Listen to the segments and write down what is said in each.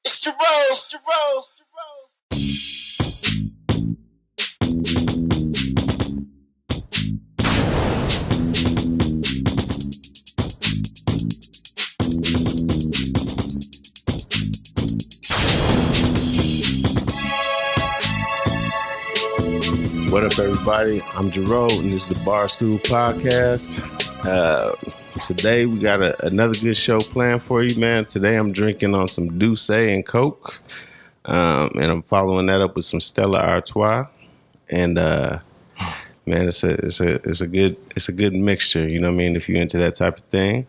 It's Jarreau, it's Jarreau, it's What up, everybody? I'm Jarreau, and this is the Barstool Podcast. Today, we got another good show planned for you, man. Today, I'm drinking on some Douce and Coke, and I'm following that up with some Stella Artois. And man, it's a good mixture. You know what I mean? If you're into that type of thing.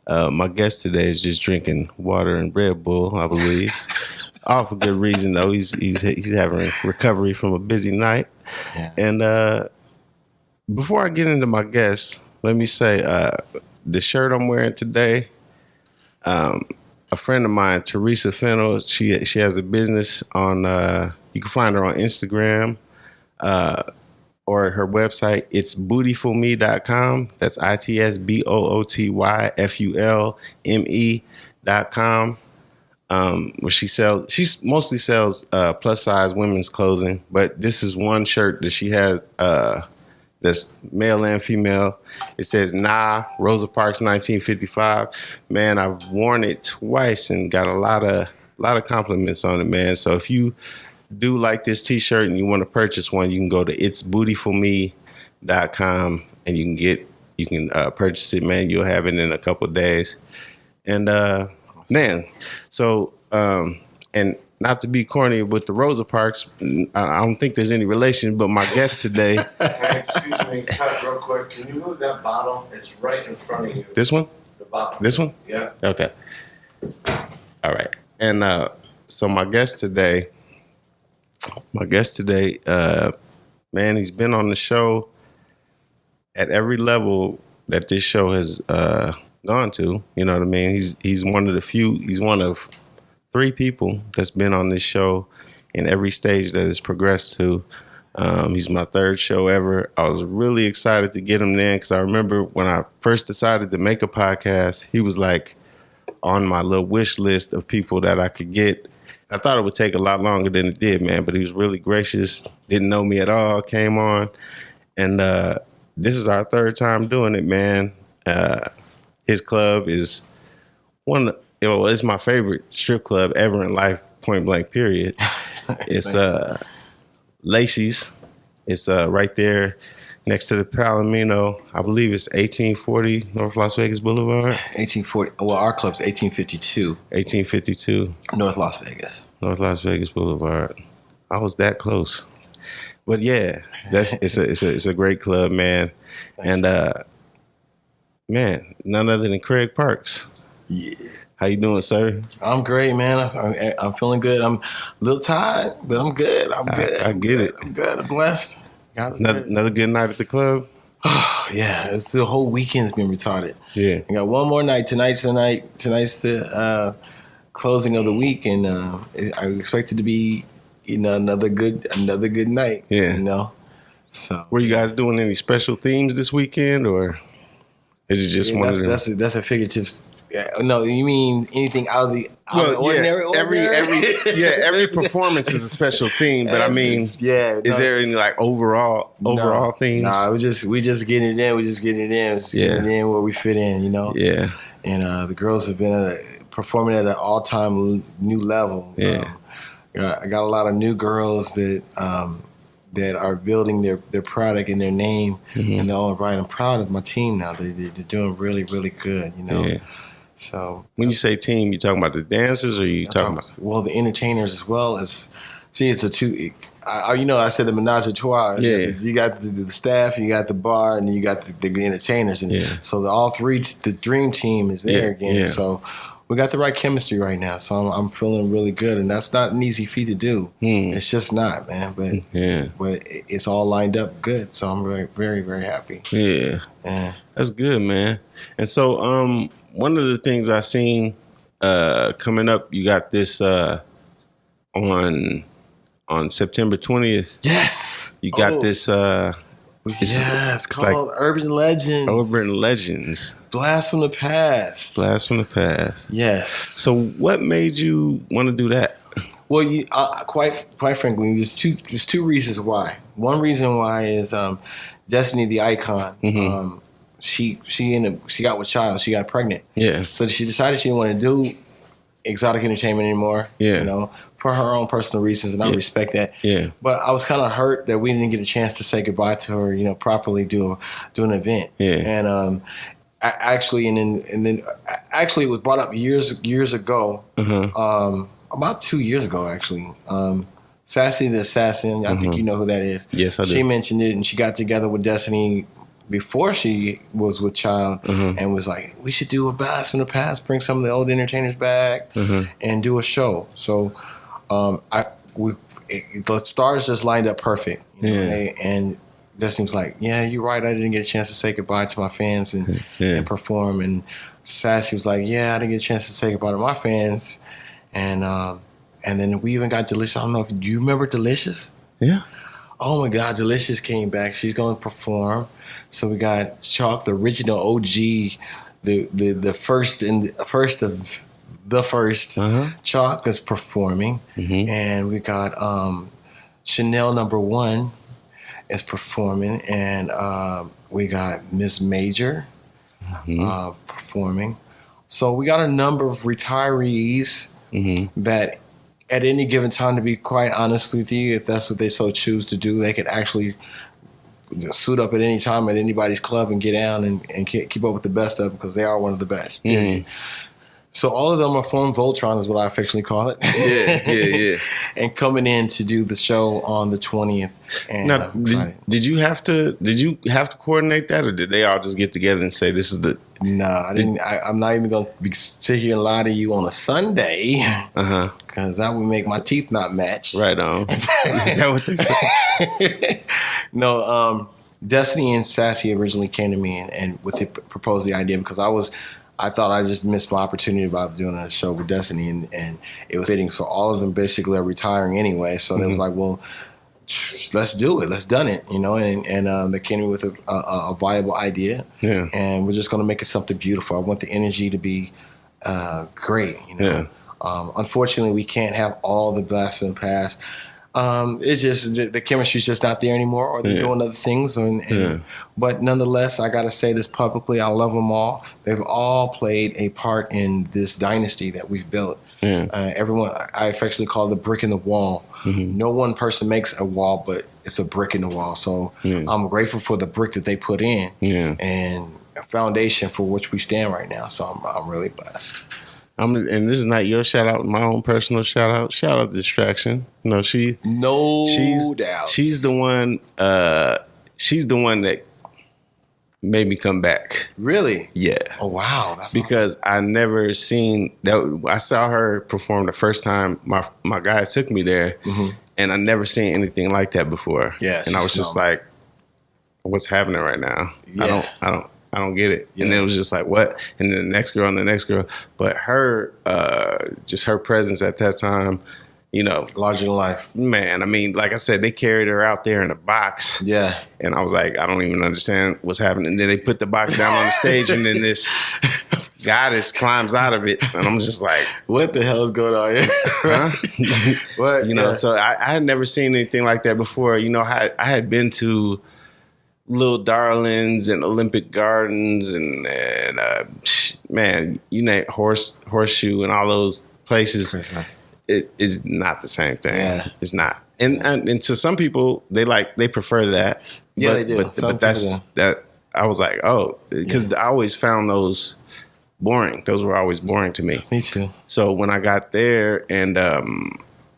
My guest today is just drinking water and Red Bull, I believe. All for good reason, though. He's having recovery from a busy night. Yeah. And before I get into my guest, let me say the shirt I'm wearing today, a friend of mine, Teresa Fennell, she has a business on, you can find her on Instagram or her website. It's bootyfulme.com. That's ITSBOOTYFULME.com. Where she mostly sells plus size women's clothing, but this is one shirt that she has that's male and female. It says Nah, Rosa Parks 1955. Man, I've worn it twice and got a lot of compliments on it, man. So if you do like this t-shirt and you want to purchase one, you can go to itsbootyfulme.com and you can purchase it, man. You'll have it in a couple of days. And man, so, and not to be corny with the Rosa Parks, I don't think there's any relation, but my guest today. Excuse me, cut real quick. Can you move that bottle? It's right in front of you. This one? The bottle. This one? Yeah. Okay. All right. And so my guest today, man, he's been on the show at every level that this show has gone to, you know what I mean? He's one of 3 people that's been on this show in every stage that it's progressed to. He's my 3rd show ever. I was really excited to get him there because I remember when I first decided to make a podcast, he was like on my little wish list of people that I could get. I thought it would take a lot longer than it did, man, but he was really gracious, didn't know me at all, came on. And this is our 3rd time doing it, man. His club is it's my favorite strip club ever in life, point blank, period. It's Lacey's. It's right there next to the Palomino. I believe it's 1840 North Las Vegas Boulevard. 1840. Well, our club's 1852. 1852. North Las Vegas. North Las Vegas Boulevard. I was that close. But yeah, it's a great club, man. And man, none other than Craig Parks. Yeah. How you doing, sir? I'm great, man. I'm feeling good. I'm a little tired, but I'm good. I get it. I'm good. I'm blessed. Another good night at the club? Oh, yeah. It's the whole weekend's been retarded. Yeah. I got one more night. Tonight's the closing of the week, and I expect it to be, another good night. Yeah. So. Were you guys doing any special themes this weekend, or is it just one of them? That's a figurative. No, you mean anything out of the ordinary? Every performance is a special theme, but I mean, is there any like overall themes? Nah, we just getting it in. Getting it in where we fit in, Yeah. And the girls have been performing at an all-time new level. Yeah. I got a lot of new girls that are building their product and their name, and they're all right. I'm proud of my team now. They're doing really, really good, Yeah. So when you say team, you talking about the dancers, or you talking about the entertainers as well as? See, it's a two. I said the menage a trois. Yeah. You got the staff, you got the bar, and you got the entertainers, and so all three. The dream team is there again. Yeah. So we got the right chemistry right now. So I'm feeling really good, and that's not an easy feat to do. It's just not, man. But it's all lined up good. So I'm very, very, very happy. Yeah. That's good, man. And so one of the things I seen coming up, you got this on September 20th. Yes. You got this It's called like Urban Legends. Urban Legends. Blast from the Past. Blast from the Past. Yes. So what made you want to do that? Well, quite frankly, there's two reasons why. One reason why is Destiny the Icon. Mm-hmm. She got with child. She got pregnant. Yeah. So she decided she didn't want to do exotic entertainment anymore. Yeah. You know, for her own personal reasons, and I respect that. Yeah. But I was kind of hurt that we didn't get a chance to say goodbye to her. You know, properly do an event. Yeah. And actually it was brought up years ago. Uh-huh. About 2 years ago, actually. Sassy the Assassin. I think you know who that is. Yes, I do. She mentioned it, and she got together with Destiny before she was with Child, and was like, we should do a Blast from the Past, bring some of the old entertainers back, and do a show. So the stars just lined up perfect. You know, and Destiny was like, yeah, you're right, I didn't get a chance to say goodbye to my fans and perform. And Sassy was like, yeah, I didn't get a chance to say goodbye to my fans. And then we even got Delicious. I don't know if you remember Delicious? Yeah. Oh my God, Delicious came back. She's going to perform. So we got Chalk, the original OG, the first of the first. Chalk is performing, and we got Chanel #1 is performing, and we got Miss Major performing. So we got a number of retirees that at any given time, to be quite honest with you, if that's what they so choose to do, they could actually suit up at any time at anybody's club and get down and keep up with the best of them, because they are one of the best. So all of them are formed Voltron, is what I affectionately call it. Yeah. And coming in to do the show on the 20th. And now, did you have to coordinate that, or did they all just get together and say this is the? No, I didn't. I'm not even going to sit here and lie to you on a Sunday, because that would make my teeth not match. Right on. Is that what they say? No, Destiny and Sassy originally came to me and proposed the idea, because I thought I just missed my opportunity about doing a show with Destiny, and it was fitting. So all of them basically are retiring anyway. So they was like, well, let's do it. Let's done it, you know. And they came in with a viable idea. Yeah. And we're just going to make it something beautiful. I want the energy to be great, you know. Yeah. Unfortunately, we can't have all the Blast from the Past. It's just the chemistry's just not there anymore, or they're doing other things. But nonetheless, I got to say this publicly: I love them all. They've all played a part in this dynasty that we've built. Everyone, I affectionately call it the brick in the wall. No one person makes a wall, but it's a brick in the wall. So I'm grateful for the brick that they put in, and a foundation for which we stand right now. So I'm really blessed. And this is not your shout out, my own personal shout out. Shout out Distraction. You know, she's doubt. She's the one. She's the one that made me come back. Really? Yeah. Oh wow, that's because awesome. I never seen that. I saw her perform the first time. My guys took me there, and I never seen anything like that before. Yeah. And I was just like, "What's happening right now? Yeah. I don't get it." Yeah. And then it was just like, what? And then the next girl and the next girl. But her, just her presence at that time, you know. Larger than life. Man, I mean, like I said, they carried her out there in a box. Yeah. And I was like, I don't even understand what's happening. And then they put the box down on the stage, and then this goddess climbs out of it. And I'm just like, what the hell is going on here? Huh? What? You know, so I had never seen anything like that before. You know, I had been to Little Darlings and Olympic Gardens and man, you name Horseshoe and all those places. It is not the same thing. Yeah. It's not. And to some people, they prefer that. Yeah, they do. But that's that. I was like, oh, because I always found those boring. Those were always boring to me. Me too. So when I got there and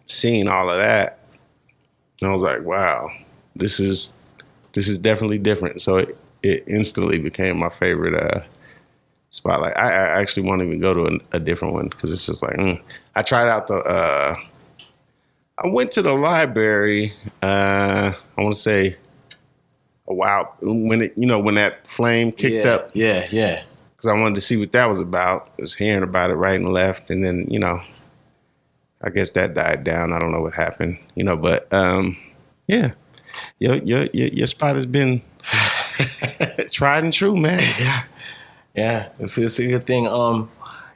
seeing all of that, I was like, wow, this is definitely different. So it instantly became my favorite spotlight. I actually won't even go to a different one, because it's just like, I tried out I went to the library, I want to say a while, when that flame kicked up. Yeah. Because I wanted to see what that was about. I was hearing about it right and left. And then, I guess that died down. I don't know what happened, but yeah. Your spot has been Tried and true, man. Yeah, it's a good thing.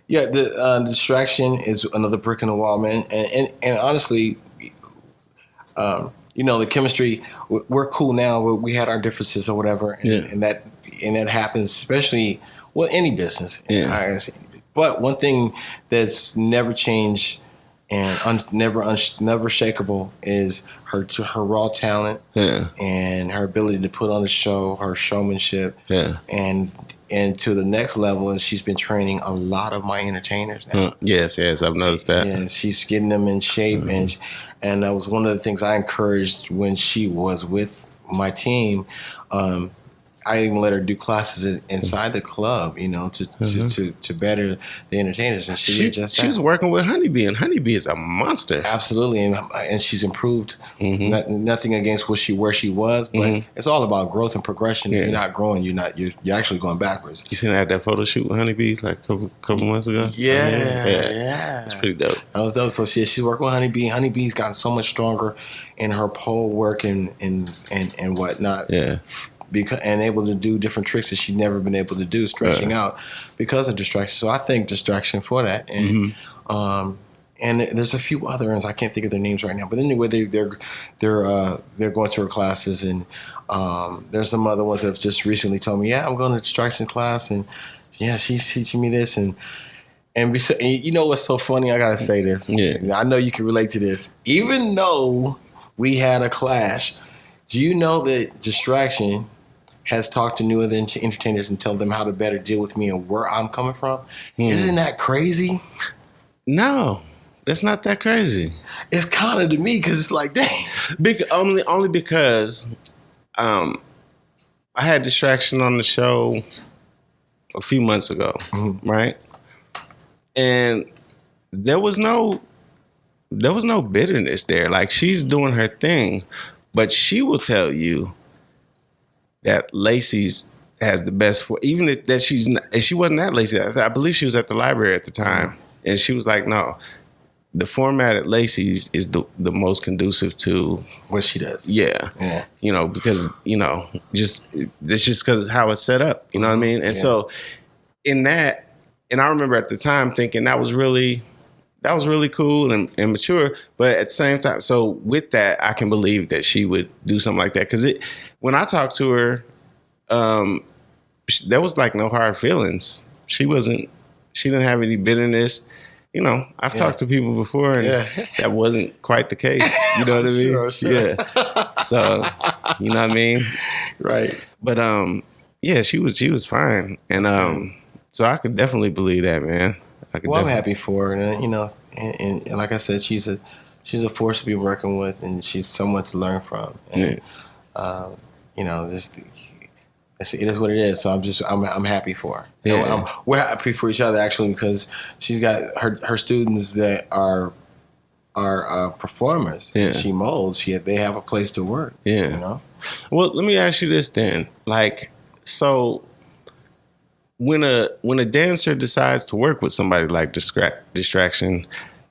Yeah, the distraction is another brick in the wall, man. And honestly, the chemistry, we're cool now. We had our differences or whatever, and that happens, especially any business. Yeah. But one thing that's never changed and never shakable is her raw talent, and her ability to put on a show, her showmanship, and to the next level is she's been training a lot of my entertainers now. Yes, I've noticed that. And she's getting them in shape, and that was one of the things I encouraged when she was with my team. I even let her do classes inside the club, to better the entertainers, and she did just that. She was working with Honeybee, and Honeybee is a monster. Absolutely, and she's improved. Nothing against where she was, but it's all about growth and progression. If you're not growing, you're actually going backwards. You seen her at that photo shoot with Honeybee like a couple months ago? Yeah. It's pretty dope. That was dope. So she's working with Honeybee. Honeybee's gotten so much stronger in her pole work and whatnot. Yeah. And able to do different tricks that she'd never been able to do, stretching out because of distraction. So I think distraction for that, and there's a few other ones I can't think of their names right now. But anyway, they're going to her classes, and there's some other ones that have just recently told me, yeah, I'm going to distraction class, and yeah, she's teaching me this, and you know what's so funny? I gotta say this. Yeah, I know you can relate to this. Even though we had a clash, do you know that distraction has talked to new entertainers and tell them how to better deal with me and where I'm coming from? Isn't that crazy? No, that's not that crazy. It's kind of to me because it's like, dang. Only because I had distraction on the show a few months ago, right? And there was no bitterness there. Like, she's doing her thing, but she will tell you that Lacey's has the best for, even if that she wasn't at Lacey. I believe she was at the library at the time, and she was like, "No, the format at Lacey's is the most conducive to what she does." Yeah. Because it's just because it's how it's set up. You know what I mean? And so in that, and I remember at the time thinking that was really cool and mature, but at the same time, so with that, I can believe that she would do something like that. Because when I talked to her, there was like no hard feelings. She didn't have any bitterness. I've talked to people before, and that wasn't quite the case. You know what I mean? Sure. Yeah. So, you know what I mean? Right. But she was fine, and so I could definitely believe that, man. I'm happy for her, and like I said, she's a force to be working with, and she's someone to learn from. And it is what it is. So I'm happy for her. Yeah. We're happy for each other actually, because she's got her students that are performers. Yeah. She molds. They have a place to work. Yeah. Well, let me ask you this then. Like, so when a dancer decides to work with somebody like distraction,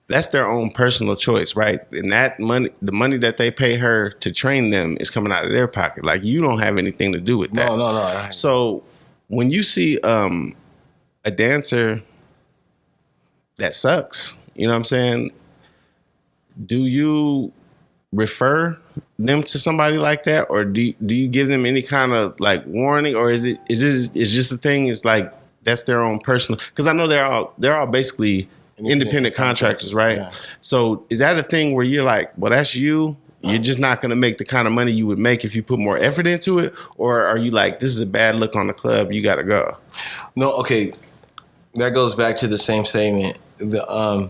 that's their own personal choice, right? And that money, the money that they pay her to train them, is coming out of their pocket. Like, you don't have anything to do with that. No. So when you see a dancer that sucks, you know what I'm saying? Do you refer them to somebody like that, or do you give them any kind of like warning, or is just a thing? It's like that's their own personal. Because I know they're all basically independent contractors, right? Yeah. So is that a thing where you're like, well, that's you? You're just not going to make the kind of money you would make if you put more effort into it, or are you like, this is a bad look on the club, you got to go? No, okay, that goes back to the same statement. I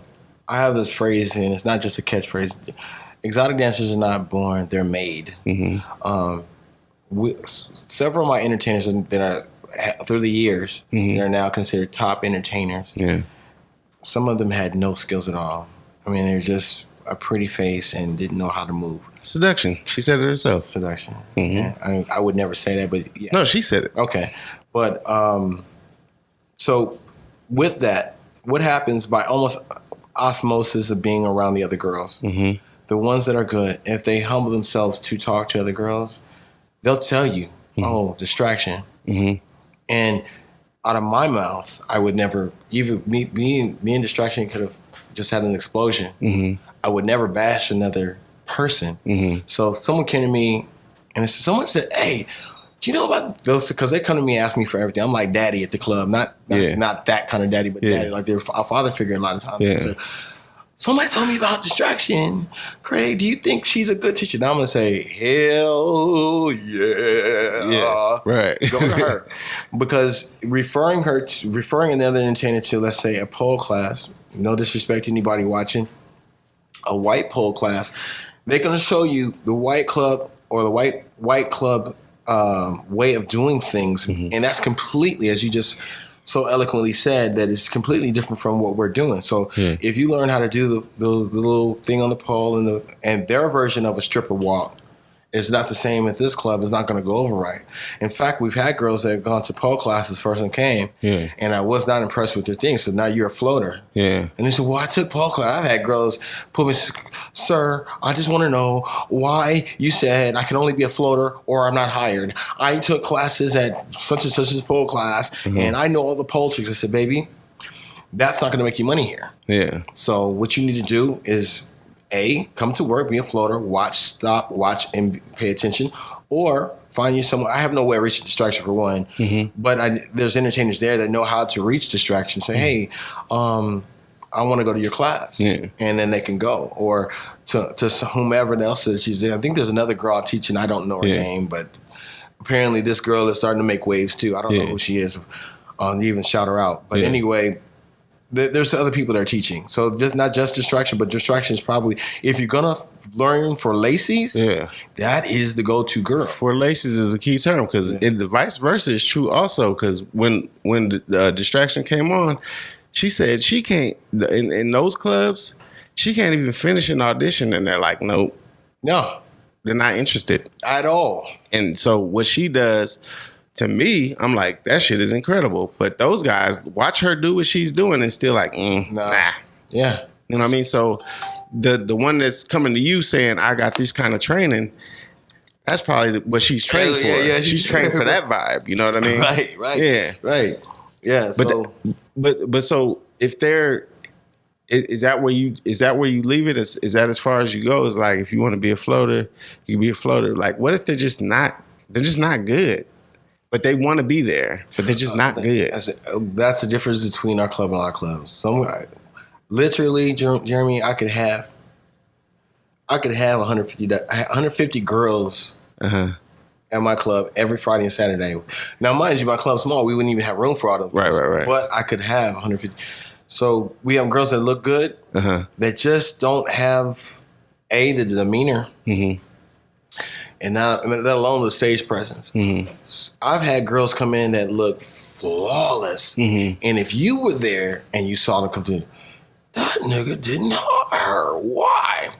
have this phrase, and it's not just a catchphrase. Exotic dancers are not born; they're made. Several of my entertainers that are through the years that are now considered top entertainers. Yeah. Some of them had no skills at all. I mean, they're just a pretty face and didn't know how to move. Seduction. She said it herself. Seduction. Yeah. I would never say that, but yeah. No, she said it. Okay. But so with that, what happens by almost osmosis of being around the other girls, the ones that are good, if they humble themselves to talk to other girls, they'll tell you, oh, distraction. And out of my mouth, I would never, even me and distraction could have just had an explosion. I would never bash another person. So someone came to me and someone said, hey, do you know about those? Because they come to me and ask me for everything. I'm like daddy at the club. Not that kind of daddy, but daddy. Like they're a father figure a lot of times. So, somebody told me about distraction. Craig, do you think she's a good teacher? Now I'm going to say, hell yeah. Right. Go to her. Because referring another entertainer to, let's say, a pole class, no disrespect to anybody watching, a white pole class, they're going to show you the white club or the white club way of doing things. And that's completely, as you just so eloquently said, that it's completely different from what we're doing. So if you learn how to do the little thing on the pole and their version of a stripper walk is not the same at this club, it's not going to go over right. In fact, we've had girls that have gone to pole classes first and came, and I was not impressed with their thing. So now you're a floater. And they said, well, I took pole class. I've had girls put me, sir, I just want to know why you said I can only be a floater or I'm not hired. I took classes at such and such as pole class, and I know all the pole tricks. I said, baby, that's not going to make you money here. So what you need to do is, A, come to work, be a floater, watch, and pay attention, or find you someone. I have no way of reaching distraction for one, but there's entertainers there that know how to reach distraction. Say, hey, I want to go to your class, and then they can go, or to whomever else that she's there. I think there's another girl teaching. I don't know her name, but apparently this girl is starting to make waves too. I don't know who she is. You even shout her out, but anyway. There's other people that are teaching. So just not just distraction, but distraction is probably, if you're going to learn for Lacey's, that is the go-to girl. For Lacey's is a key term because the vice versa is true also because when the distraction came on, she said she can't, in those clubs, she can't even finish an audition and they're like, nope. No. They're not interested. At all. And so what she does, to me, I'm like, that shit is incredible. But those guys, watch her do what she's doing and still like, nah. Yeah. You know what I mean? So the one that's coming to you saying, I got this kind of training, that's probably what she's trained for. Yeah, she's trained for that vibe. You know what I mean? Right. Yeah. Right. Yeah. So, but so if they're, is that where you leave it? Is that as far as you go? Is like, if you want to be a floater, you can be a floater. Like, what if they're just not good? But they want to be there, but they're just not good. That's the difference between our club and our clubs. Literally, Jeremy, I could have 150 girls at my club every Friday and Saturday. Now, mind you, my club's small. We wouldn't even have room for all of them. Right. But I could have 150. So we have girls that look good that just don't have, the demeanor. And now, let alone the stage presence. I've had girls come in that look flawless. And if you were there and you saw them come through, that nigga didn't hire. Why?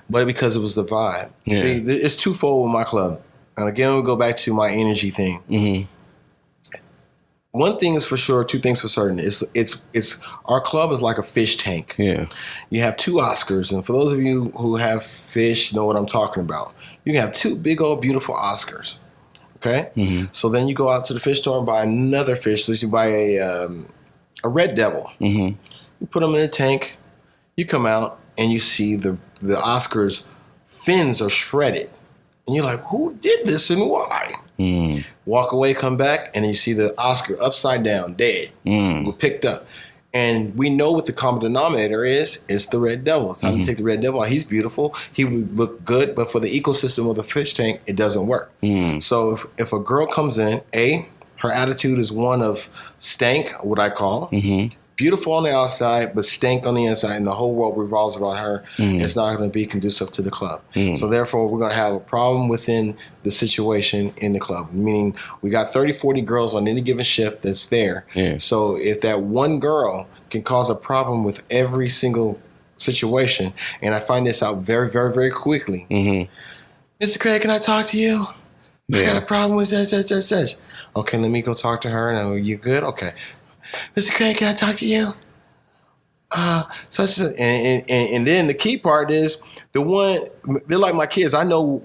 But because it was the vibe. See, it's twofold with my club. And again, we go back to my energy thing. One thing is for sure, two things for certain. It's our club is like a fish tank. You have two Oscars, and for those of you who have fish, know what I'm talking about. You can have two big old beautiful Oscars. Okay, so then you go out to the fish store and buy another fish. So you buy a red devil. You put them in a tank. You come out and you see the Oscars fins are shredded, and you're like, who did this and why? Walk away, come back, and you see the Oscar upside down, dead. We're picked up. And we know what the common denominator is. It's the red devil. It's time to take the red devil out. He's beautiful. He would look good, but for the ecosystem of the fish tank, it doesn't work. So if a girl comes in, her attitude is one of stank, what I call. Beautiful on the outside, but stank on the inside, and the whole world revolves around her. It's not going to be conducive to the club. So therefore, we're going to have a problem within the situation in the club, meaning we got 30, 40 girls on any given shift that's there. So if that one girl can cause a problem with every single situation, and I find this out very, very, very quickly. Mr. Craig, can I talk to you? I got a problem with such. Okay, let me go talk to her. Now, you good? Okay. Mr. Craig, can I talk to you? And then the key part is the one, they're like my kids. I know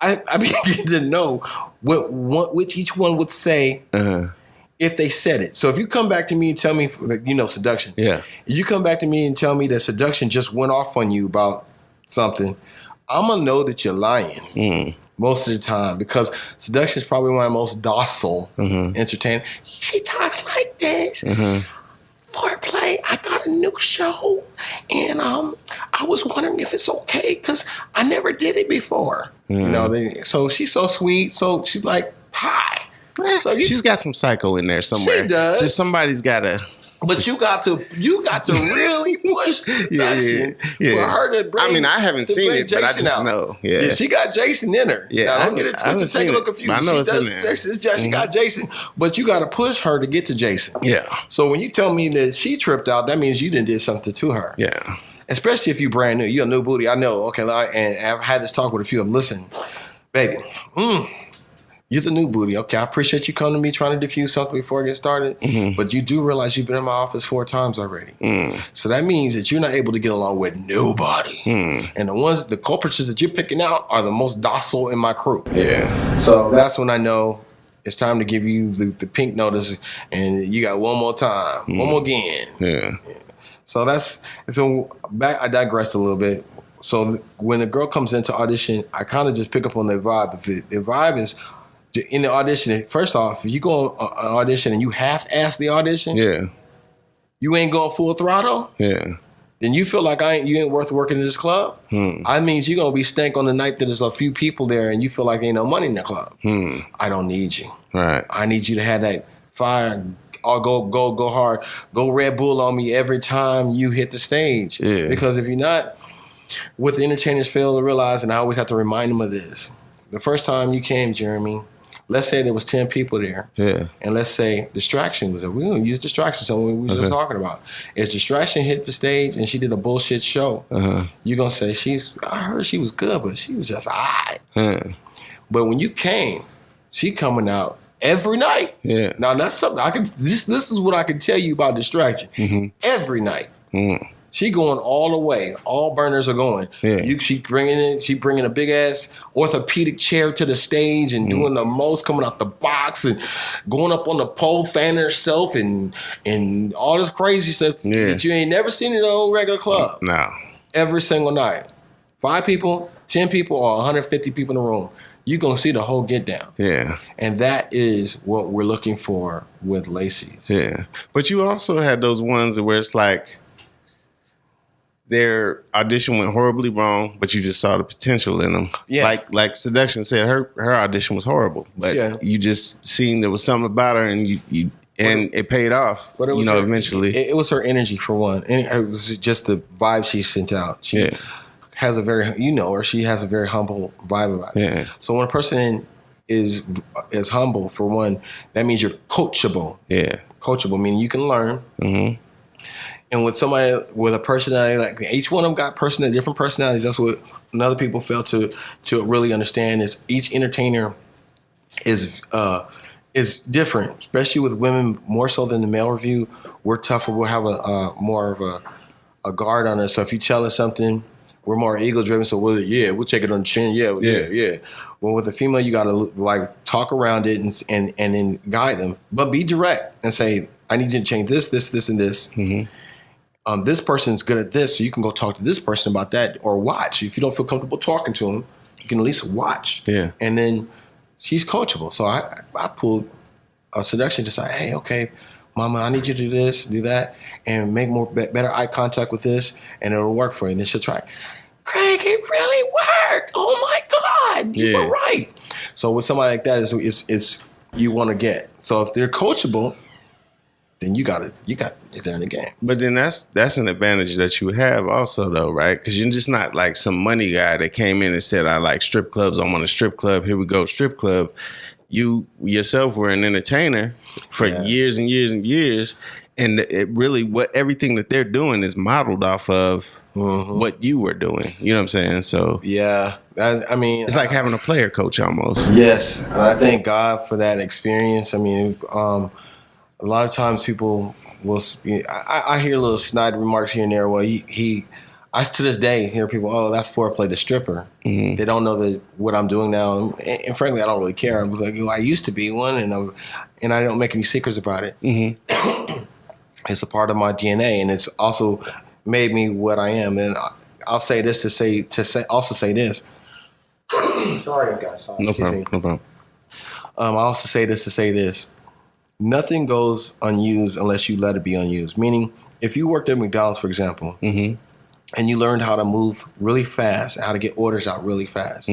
I begin to know which each one would say if they said it. So if you come back to me and tell me, seduction. Yeah. If you come back to me and tell me that seduction just went off on you about something, I'm going to know that you're lying most of the time, because seduction is probably one of the most docile entertainers. She talks like this. Foreplay, I got a new show, and I was wondering if it's okay because I never did it before. So she's so sweet. So she's like, hi. So She's got some psycho in there somewhere. She does. So somebody's got to. But you got to really push seduction for her to bring. I mean, I haven't seen it, Jason but I just out. know. Yeah. She got Jason in her. Yeah, now, don't get it twisted. Take a look confused. I know she it's does in there. Jason. She got Jason, but you got to push her to get to Jason. Yeah. So when you tell me that she tripped out, that means you didn't did something to her. Yeah. Especially if you're brand new. You're a new booty. I know. Okay, and I've had this talk with a few of them. Listen, baby, you're the new booty. Okay, I appreciate you coming to me trying to diffuse something before it gets started. But you do realize you've been in my office 4 times already. So that means that you're not able to get along with nobody. And the culprits that you're picking out are the most docile in my crew. Yeah. So that's when I know it's time to give you the pink notice, and you got one more time, one more again. Yeah. So I digressed a little bit. So when a girl comes into audition, I kind of just pick up on the vibe. If the vibe is in the audition, first off, if you go on an audition and you half-ass the audition, you ain't going full throttle, then you feel like you ain't worth working in this club. I means you're gonna be stank on the night that there's a few people there and you feel like there ain't no money in the club. I don't need you. Right. I need you to have that fire. Or go hard, go Red Bull on me every time you hit the stage. Yeah. Because if you're not, what the entertainers fail to realize, and I always have to remind them of this: the first time you came, Jeremy, let's say there was 10 people there. Yeah. And let's say distraction was there. We're going to use distraction, something we were just talking about. If distraction hit the stage and she did a bullshit show, you're going to say, I heard she was good, but she was just all right. But when you came, she coming out every night. Yeah. Now, that's something this is what I can tell you about distraction. Every night. She going all the way. All burners are going. Yeah. She bringing a big ass orthopedic chair to the stage and doing the most, coming out the box and going up on the pole, fanning herself and all this crazy stuff that you ain't never seen in an old regular club. No. Every single night. 5 people, 10 people, or 150 people in the room. You're going to see the whole get down. Yeah. And that is what we're looking for with Lacey's. Yeah. But you also had those ones where it's like, their audition went horribly wrong, but you just saw the potential in them. Yeah. Like Seduction said, her audition was horrible, but you just seen there was something about her, and it paid off. But it was eventually it was her energy for one, and it was just the vibe she sent out. She has a very she has a very humble vibe about it. Yeah. So when a person is humble, for one, that means you're coachable. Yeah. Coachable meaning you can learn. Mm-hmm. And with somebody with a personality, like each one of them got different personalities. That's what other people fail to really understand is each entertainer is different, especially with women more so than the male review. We're tougher. We'll have a more of a guard on us. So if you tell us something, we're more ego driven. So we'll take it on the chin. Yeah. Well, with a female, you got to like talk around it and then guide them, but be direct and say, I need you to change this, and this. Mm-hmm. This person's good at this, so you can go talk to this person about that, or watch. If you don't feel comfortable talking to them, you can at least watch. Yeah. And then she's coachable. So I pulled a Seduction to say, hey, okay, Mama, I need you to do this, do that, and make better eye contact with this, and it'll work for you. And then she'll try. Craig, it really worked. Oh my God, you were right. So with somebody like that, is you want to get. So if they're coachable, then you got it there in the game. But then that's an advantage that you have also, though, right? Because you're just not like some money guy that came in and said, I like strip clubs, I want a strip club, here we go, strip club. You yourself were an entertainer for years and years and years, and it really, everything that they're doing is modeled off of what you were doing. You know what I'm saying? So yeah, I mean, it's like having a player coach almost. Yes, and I thank God for that experience. I mean, a lot of times people will, I hear little snide remarks here and there. Well, I to this day hear people, oh, that's foreplay, the stripper. They don't know what I'm doing now, and frankly, I don't really care. I was like, I used to be one, and I don't make any secrets about it. It's a part of my DNA, and it's also made me what I am. And I'll say this to say this. Sorry, guys. No problem. I also say this to say this. Nothing goes unused unless you let it be unused. Meaning, if you worked at McDonald's, for example, and you learned how to move really fast, how to get orders out really fast,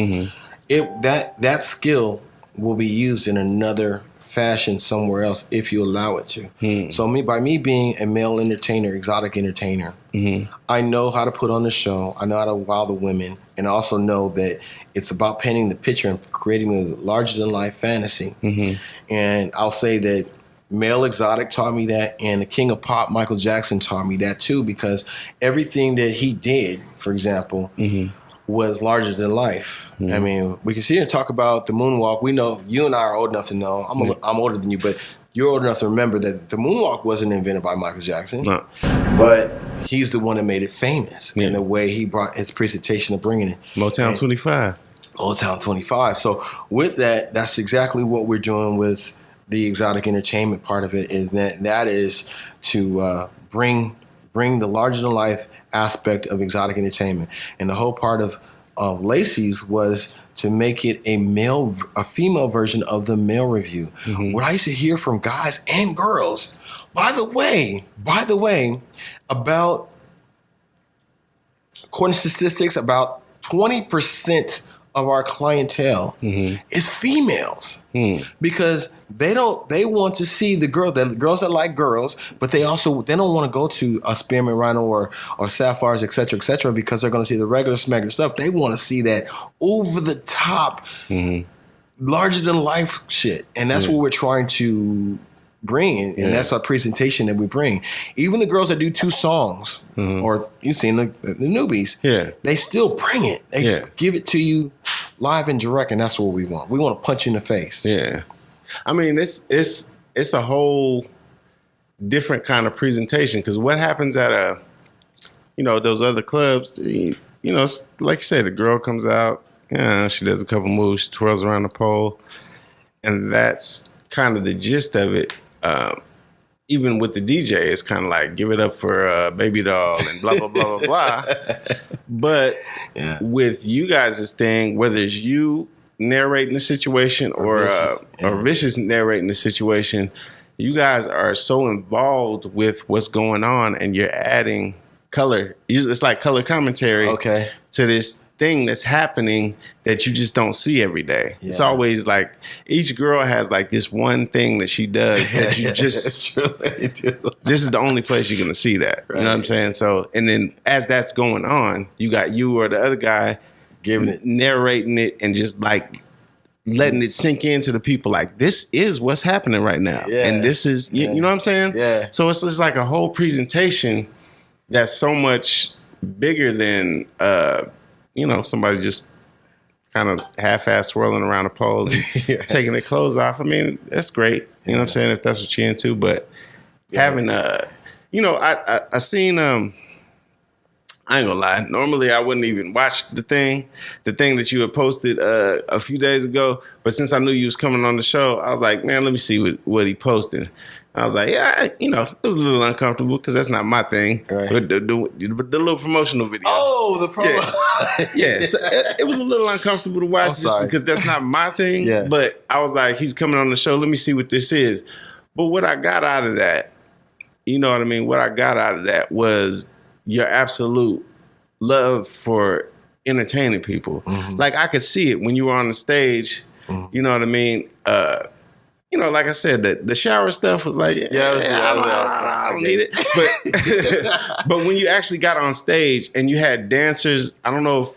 that skill will be used in another fashion somewhere else if you allow it to. So by me being a male entertainer, exotic entertainer, I know how to put on the show. I know how to wow the women, and I also know that it's about painting the picture and creating a larger than life fantasy. And I'll say that Male Exotic taught me that, and the King of Pop, Michael Jackson, taught me that too, because everything that he did, for example, was larger than life. I mean, we can sit here and talk about the moonwalk. We know, you and I are old enough to know, I'm older than you, but you're old enough to remember that the moonwalk wasn't invented by Michael Jackson, but he's the one that made it famous in the way he brought his presentation of bringing it. Motown 25. Motown 25. So with that, that's exactly what we're doing with the exotic entertainment part of it, is that is to bring the larger than life aspect of exotic entertainment. And the whole part of Lacey's was to make it a female version of the male review. What I used to hear from guys and girls, by the way, according to statistics, about 20% of our clientele is females, because they want to see the girls that like girls, but they don't want to go to a Spearmint Rhino or Sapphires, et cetera, because they're going to see the regular smacker stuff. They want to see that over the top, larger than life shit, and that's what we're trying to bring, and that's our presentation that we bring. Even the girls that do 2 songs, or you've seen the newbies, they still bring it. They give it to you live and direct, and that's what we want. We want to punch you in the face. Yeah, I mean, it's a whole different kind of presentation, because what happens at those other clubs, like you said, the girl comes out, she does a couple moves, she twirls around the pole, and that's kind of the gist of it. Even with the DJ, it's kind of like, give it up for Baby Doll and blah, blah, blah, blah, blah. But with you guys' thing, whether it's you narrating the situation or Vicious narrating the situation, you guys are so involved with what's going on, and you're adding color. It's like color commentary to this thing that's happening that you just don't see every day. It's always like each girl has like this one thing that she does that you just this is the only place you're gonna see that. You know what I'm saying? So, and then as that's going on, you got you or the other guy narrating it and just like letting it sink into the people, like, this is what's happening right now. And this is you know what I'm saying? So it's just like a whole presentation that's so much bigger than somebody just kind of half-ass swirling around a pole and taking their clothes off. I mean, that's great. You know what I'm saying? If that's what you're into. But having I seen I ain't gonna lie. Normally I wouldn't even watch the thing that you had posted a few days ago. But since I knew you was coming on the show, I was like, man, let me see what he posted. I was like, it was a little uncomfortable because that's not my thing. Right. The little promotional video. Oh, the promo. So it was a little uncomfortable to watch just because that's not my thing. But I was like, he's coming on the show. Let me see what this is. But what I got out of that, you know what I mean? What I got out of that was your absolute love for entertaining people. Like, I could see it when you were on the stage. You know what I mean? Like I said, the shower stuff was like, I don't need it. But when you actually got on stage and you had dancers, I don't know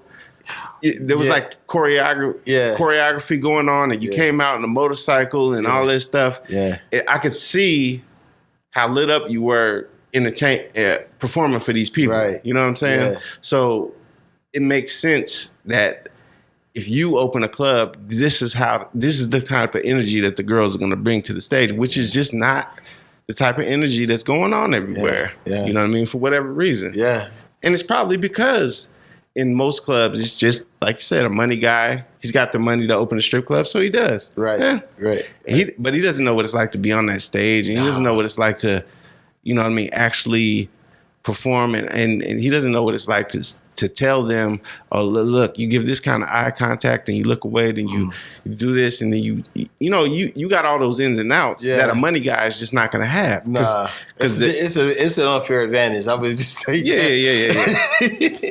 if there was like choreography going on, and you came out on a motorcycle and all this stuff. I could see how lit up you were performing for these people. Right. You know what I'm saying? So it makes sense that if you open a club, this is the type of energy that the girls are going to bring to the stage, which is just not the type of energy that's going on everywhere. You know what I mean? For whatever reason. And it's probably because in most clubs, it's just, like you said, a money guy. He's got the money to open a strip club, so he does. Right, right. But he doesn't know what it's like to be on that stage, and he doesn't know what it's like to, you know what I mean, actually perform, and he doesn't know what it's like to tell them, oh, look, you give this kind of eye contact and you look away, then you do this, and then you got all those ins and outs that a money guy is just not going to have. Nah, it's an unfair advantage. I would just say yeah.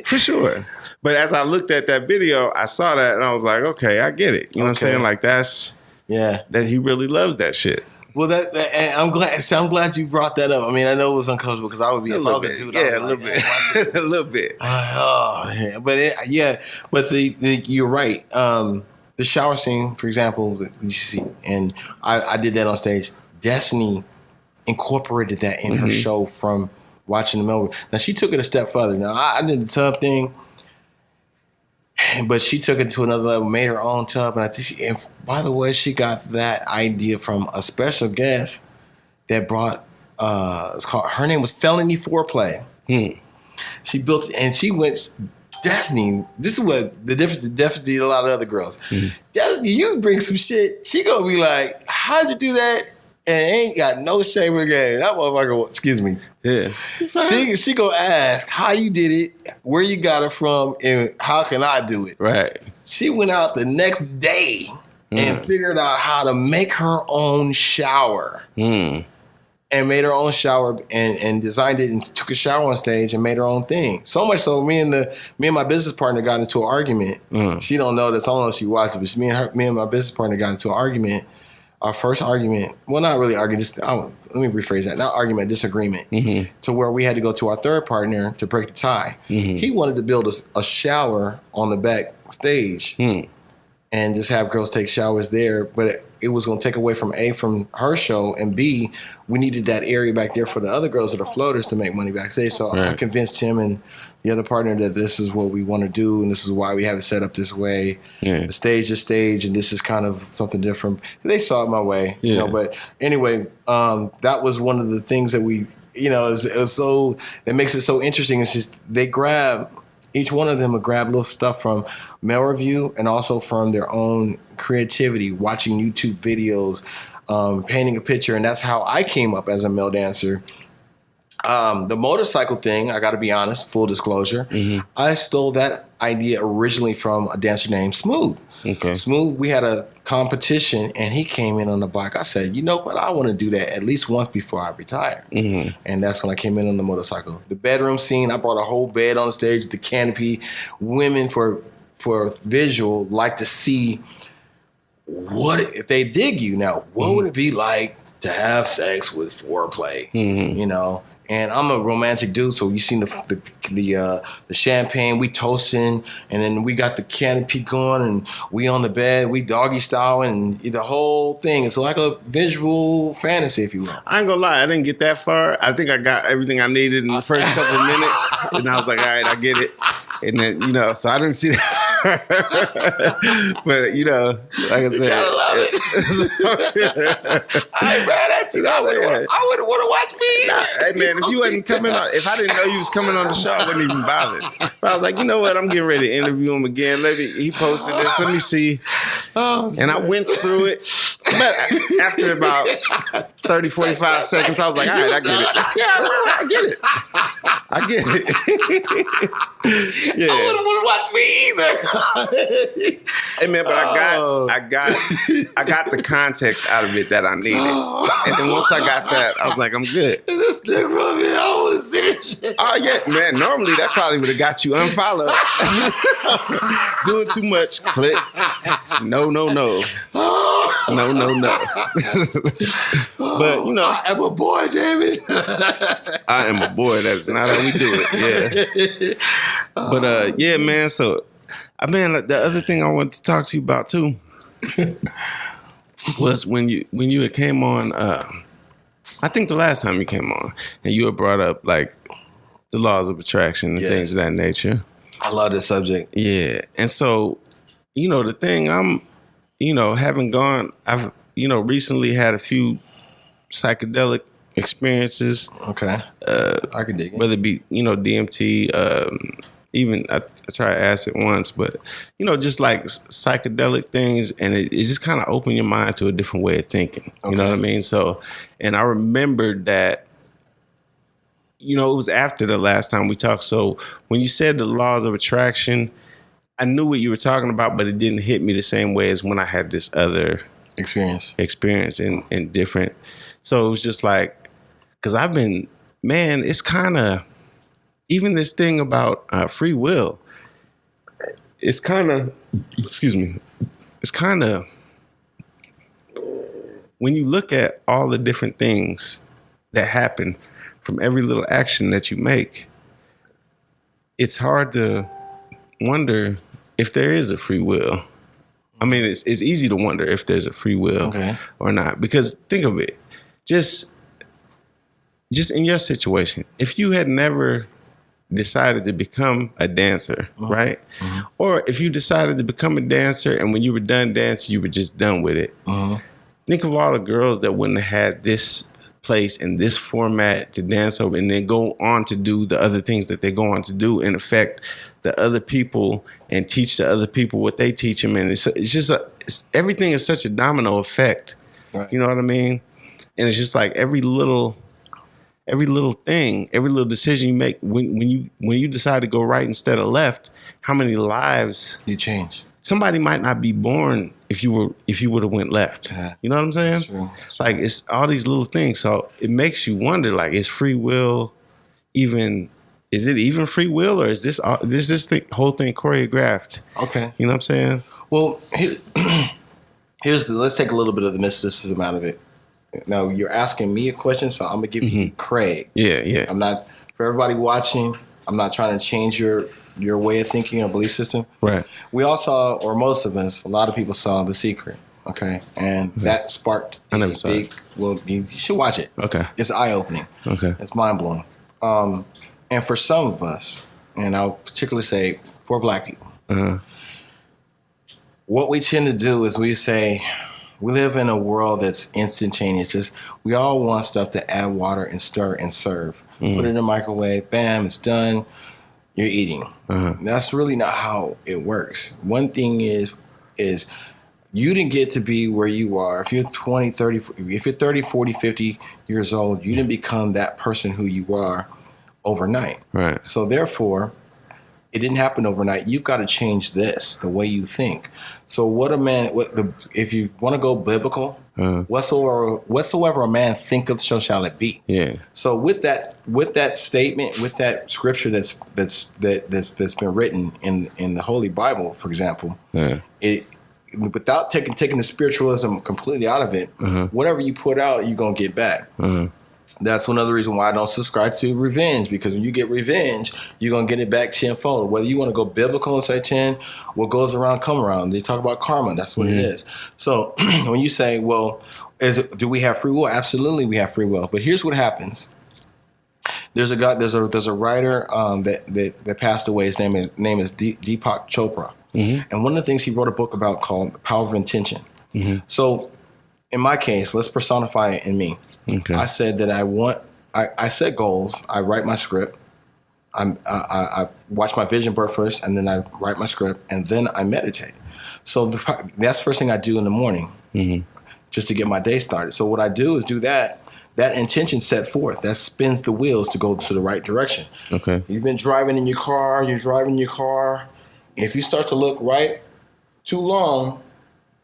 For sure. But as I looked at that video, I saw that and I was like, okay, I get it. You know what I'm saying? Like that he really loves that shit. Well, and I'm glad you brought that up. I mean, I know it was uncomfortable because I would be if I was a dude. Yeah, a little bit, a little bit. But you're right. The shower scene, for example, that you see, and I did that on stage. Destiny incorporated that in her show from watching the Melbourne. Now she took it a step further. Now I did the tub thing. But she took it to another level, made her own tub, and I think and by the way, she got that idea from a special guest that brought. Her name was Felony Foreplay. She built and she went. Destiny, this is what the difference. Definitely a lot of other girls. Destiny, you bring some shit. She gonna be like, "How'd you do that?" And ain't got no shame in the game. That motherfucker, excuse me. Yeah. She gonna ask how you did it, where you got it from, and how can I do it? Right. She went out the next day and figured out how to make her own shower. And made her own shower and designed it and took a shower on stage and made her own thing. So much so, me and my business partner got into an argument. She don't know this. I don't know if she watched it, but me and my business partner got into an argument. Our first argument, well, not really argument, just let me rephrase that. Not argument, disagreement, to where we had to go to our third partner to break the tie. He wanted to build a shower on the back stage and just have girls take showers there, but it was going to take away from her show, and B, we needed that area back there for the other girls that are floaters to make money backstage. So I convinced him and the other partner that this is what we want to do, and this is why we have it set up this way. The stage is stage, and this is kind of something different. They saw it my way, you know. But anyway, that was one of the things that we, you know, it was so that makes it so interesting. It's just each one of them would grab little stuff from male review and also from their own creativity, watching YouTube videos, painting a picture, and that's how I came up as a male dancer. The motorcycle thing, I got to be honest, full disclosure, I stole that idea originally from a dancer named Smooth. Smooth, we had a competition, and he came in on the bike. I said, you know what, I want to do that at least once before I retire. And that's when I came in on the motorcycle. The bedroom scene, I brought a whole bed on stage with the canopy. Women, for visual, like to see what if they dig you. Now, what would it be like to have sex with foreplay? You know, and I'm a romantic dude, so you seen the champagne, we toasting, and then we got the canopy going, and we on the bed, we doggy style, and the whole thing. It's like a visual fantasy, if you will. I ain't gonna lie, I didn't get that far. I think I got everything I needed in the first couple of minutes, and I was like, all right, I get it. And then, you know, so I didn't see that. But, you know, like I said. You gotta love it. I ain't mad at you. I wouldn't want to watch me. Nah, hey, man, if you wasn't coming on, if I didn't know you was coming on the show, I wouldn't even bother. But I was like, you know what? I'm getting ready to interview him again. Maybe he posted this. Let me see. And I went through it. But after about 30, 45 seconds, I was like, all right, I get it. Yeah, I get it. I get it. Yeah. I wouldn't want to watch me either. Hey man, but I got the context out of it that I needed. And then once I got that, I was like, I'm good. This nigga, man, I want to see this shit. Oh yeah, man. Normally that probably would have got you unfollowed. Doing too much. Click. No. But you know, I am a boy, damn it. I am a boy. That's not how we do it. Yeah. But yeah, man. So, the other thing I wanted to talk to you about too was when you had came on. I think the last time you came on, and you had brought up like the laws of attraction and things of that nature. I love this subject. Yeah, and so you know the thing I've recently had a few psychedelic experiences. Okay. I can dig it. Whether it be, DMT, even I tried acid once, but, just like psychedelic things. And it just kind of opened your mind to a different way of thinking. Okay. You know what I mean? So, and I remembered that, it was after the last time we talked. So when you said the laws of attraction, I knew what you were talking about, but it didn't hit me the same way as when I had this other experience in different. So it was just like, because I've been, man, it's kind of, even this thing about free will, it's kind of, it's kind of, when you look at all the different things that happen from every little action that you make, it's hard to wonder if there is a free will. I mean, it's easy to wonder if there's a free will or not. Because think of it, just in your situation, if you had never decided to become a dancer, right? Mm-hmm. Or if you decided to become a dancer and when you were done dancing, you were just done with it. Mm-hmm. Think of all the girls that wouldn't have had this place and this format to dance over and then go on to do the other things that they go on to do and affect the other people and teach the other people what they teach them. And it's just everything is such a domino effect. Right. You know what I mean? And it's just like every little thing, every little decision you make when you decide to go right instead of left, how many lives you change. Somebody might not be born if you would have went left. Yeah. You know what I'm saying? That's true. Like it's all these little things. So it makes you wonder, like, is free will even? Is it even free will, or is this whole thing choreographed? Okay. You know what I'm saying? Well, let's take a little bit of the mysticism out of it. Now, you're asking me a question, so I'm going to give you Craig. Yeah. I'm not, for everybody watching, I'm not trying to change your way of thinking or belief system. Right. We all saw, or most of us, a lot of people saw The Secret, okay? And that sparked it. Well, you should watch it. Okay. It's eye-opening. Okay. It's mind-blowing. And for some of us, and I'll particularly say for black people, what we tend to do is we say, we live in a world that's instantaneous. Just we all want stuff to add water and stir and serve. Put it in the microwave, bam, it's done. You're eating. That's really not how it works. One thing is you didn't get to be where you are. If you're 20, 30, if you're 30, 40, 50 years old, you didn't become that person who you are overnight. Right. So therefore, it didn't happen overnight. You've got to change the way you think. So if you want to go biblical, whatsoever a man thinketh, so shall it be. Yeah. So with that statement, with that scripture that's been written in the Holy Bible, for example, it without taking the spiritualism completely out of it, whatever you put out, you're gonna get back. That's another reason why I don't subscribe to revenge, because when you get revenge, you're going to get it back tenfold. Whether you want to go biblical and say 10, what goes around, come around. They talk about karma. That's what it is. So when you say, well, do we have free will? Absolutely, we have free will. But here's what happens. There's a guy, there's a writer that passed away. His name is Deepak Chopra. And one of the things he wrote a book about called The Power of Intention. So in my case, let's personify it in me. Okay. I said that I set goals. I write my script. I watch my vision board first, and then I write my script, and then I meditate. So that's the first thing I do in the morning, just to get my day started. So what I do is do that intention set forth. That spins the wheels to go to the right direction. Okay. You've been driving in your car. You're driving your car. If you start to look right too long,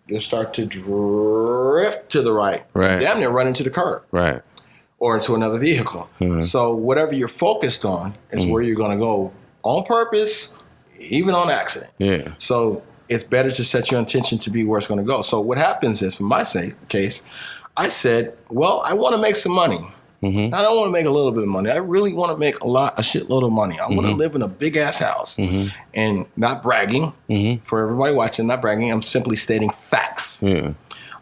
you'll start to drift to the right. Right. Damn near run into the curb. Right. Or into another vehicle. So whatever you're focused on is where you're going to go on purpose, even on accident. Yeah. So it's better to set your intention to be where it's going to go. So what happens is, for my case, I said, well, I want to make some money. I don't want to make a little bit of money. I really want to make a shitload of money. I want to live in a big ass house. And not bragging, for everybody watching, not bragging. I'm simply stating facts. Yeah.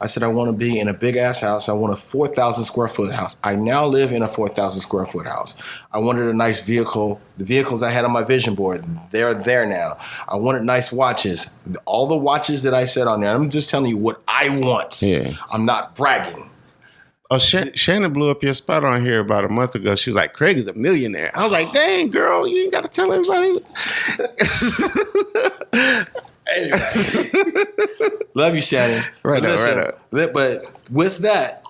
I said I want to be in a big ass house. I want a 4,000 square foot house. I now live in a 4,000 square foot house. I wanted a nice vehicle. The vehicles I had on my vision board, they're there now. I wanted nice watches. All the watches that I said on there, I'm just telling you what I want. Yeah. I'm not bragging. Oh, Shannon blew up your spot on here about a month ago. She was like, Craig is a millionaire. I was like, dang, girl, you ain't got to tell everybody. Anyway. Love you, Shannon. Right but up. But with that,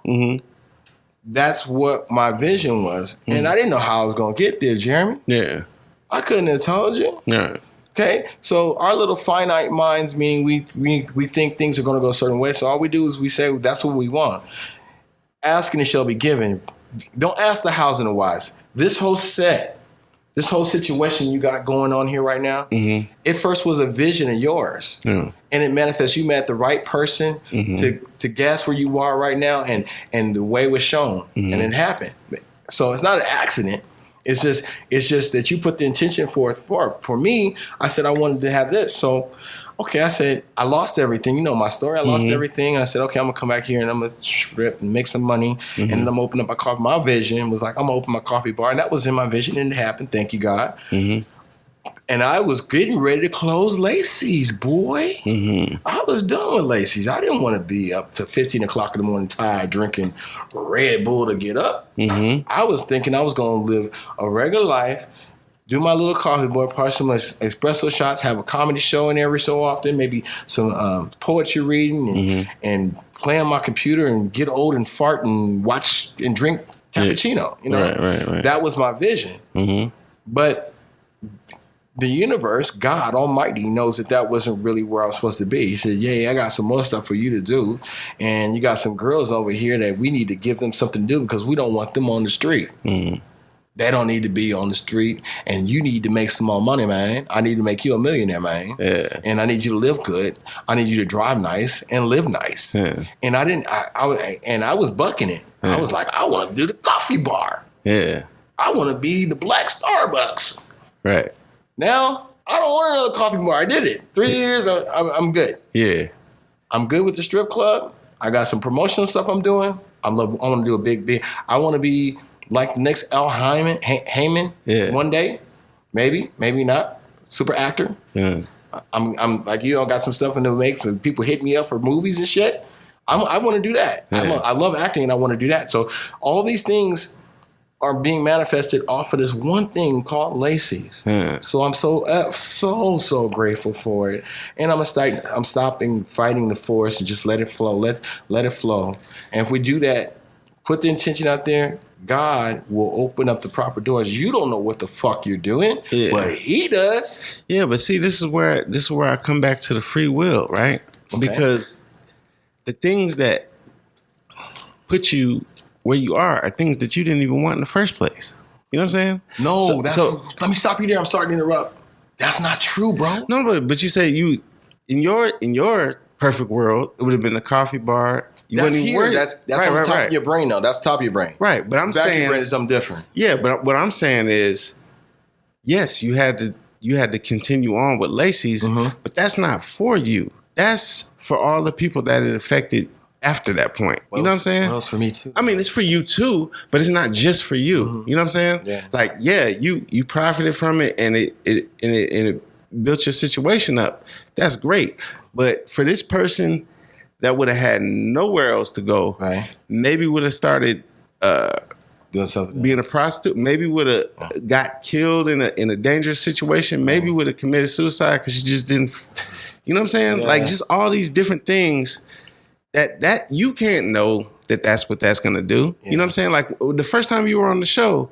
that's what my vision was. And I didn't know how I was going to get there, Jeremy. Yeah. I couldn't have told you. Yeah. Okay, so our little finite minds, meaning we think things are going to go a certain way. So all we do is we say that's what we want. Asking it shall be given. Don't ask the hows and the whys. This whole situation you got going on here right now, it first was a vision of yours, and it manifests. You met the right person to guess where you are right now, and the way was shown, and it happened. So it's not an accident. It's just that you put the intention forth for me. I said I wanted to have this. So, okay, I said I lost everything. You know my story. I lost everything. And I said, okay, I'm gonna come back here and I'm gonna strip and make some money. And then I'm gonna open up my coffee. My vision was like I'm gonna open my coffee bar, and that was in my vision, and it happened. Thank you, God. And I was getting ready to close Lacey's, boy. I was done with Lacey's. I didn't want to be up to 15 o'clock in the morning tired drinking Red Bull to get up. I was thinking I was going to live a regular life, do my little coffee bar, pour some espresso shots, have a comedy show in every so often, maybe some poetry reading and play on my computer and get old and fart and watch and drink cappuccino. You know, right. That was my vision. But the universe, God Almighty, knows that wasn't really where I was supposed to be. He said, I got some more stuff for you to do. And you got some girls over here that we need to give them something to do because we don't want them on the street. They don't need to be on the street. And you need to make some more money, man. I need to make you a millionaire, man. Yeah. And I need you to live good. I need you to drive nice and live nice. Yeah. And I was bucking it. I was like, I want to do the coffee bar. Yeah. I want to be the black Starbucks. Right. Now, I don't want another coffee bar. I did it. 3 years, I'm good. Yeah. I'm good with the strip club. I got some promotional stuff I'm doing. I want to do a big. I want to be like the next Al Heyman one day. Maybe not. Super actor. Yeah. I'm like, I got some stuff in the makes and people hit me up for movies and shit. I want to do that. Yeah. I love acting and I want to do that. So all these things are being manifested off of this one thing called Lacey's. So I'm so grateful for it. And I'm stopping fighting the force and just let it flow. Let it flow. And if we do that, put the intention out there, God will open up the proper doors. You don't know what the fuck you're doing, but He does. Yeah, but see, this is where I come back to the free will, right? Okay. Because the things that put you where you are things that you didn't even want in the first place. You know what I'm saying? No, let me stop you there. I'm sorry to interrupt. That's not true, bro. No, but you say you in your perfect world, it would have been a coffee bar. That's here. That's on top of your brain, though. That's top of your brain. Right, but I'm saying your brain is something different. Yeah, but what I'm saying is, yes, you had to continue on with Lacey's, but that's not for you. That's for all the people that it affected after that point. You know what I'm saying? Well, it's for me too. I mean, it's for you too, but it's not just for you. You know what I'm saying? Yeah. Like, you profited from it and it built your situation up. That's great. But for this person that would have had nowhere else to go, right? Maybe would have started doing something, being a prostitute. Maybe would have got killed in a dangerous situation. Maybe would have committed suicide because she just didn't. You know what I'm saying? Yeah. Like just all these different things. That you can't know that's what that's gonna do. Yeah. You know what I'm saying? Like the first time you were on the show,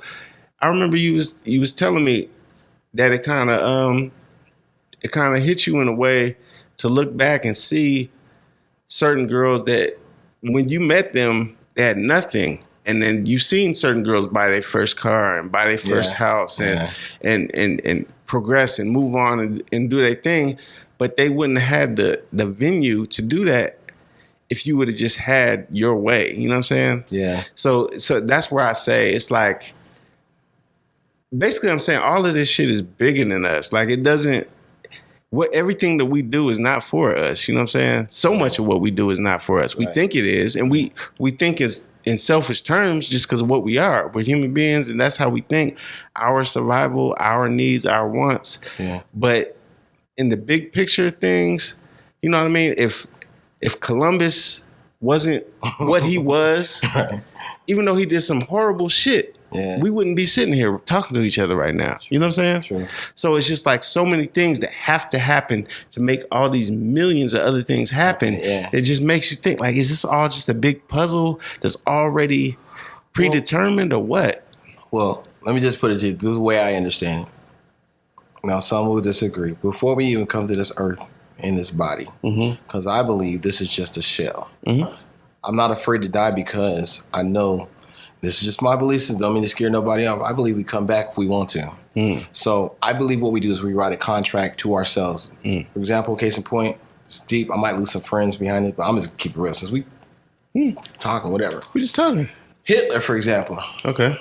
I remember you was telling me that it kind of hit you in a way to look back and see certain girls that when you met them they had nothing, and then you've seen certain girls buy their first car and buy their first house and progress and move on and do their thing, but they wouldn't have had the venue to do that if you would have just had your way. You know what I'm saying? Yeah. So that's where I say it's like, basically I'm saying all of this shit is bigger than us. Like it doesn't, everything that we do is not for us. You know what I'm saying? So much of what we do is not for us. We think it is, and we think it's in selfish terms just because of what we are. We're human beings, and that's how we think. Our survival, our needs, our wants. Yeah. But in the big picture of things, you know what I mean? If Columbus wasn't what he was, Right. even though he did some horrible shit, we wouldn't be sitting here talking to each other right now. You know what I'm saying? True. So it's just like so many things that have to happen to make all these millions of other things happen. Yeah. It just makes you think, like, is this all just a big puzzle that's already predetermined or what? Well, let me just put it to you. This is the way I understand it. Now, some will disagree. Before we even come to this earth in this body, because I believe this is just a shell. I'm not afraid to die because I know this is just my belief system. Don't mean to scare nobody off. I believe we come back if we want to. So I believe what we do is we write a contract to ourselves. For example, case in point, it's deep. I might lose some friends behind it, but I'm just going to keep it real since we talking, whatever. We just talking. Hitler, for example. Okay.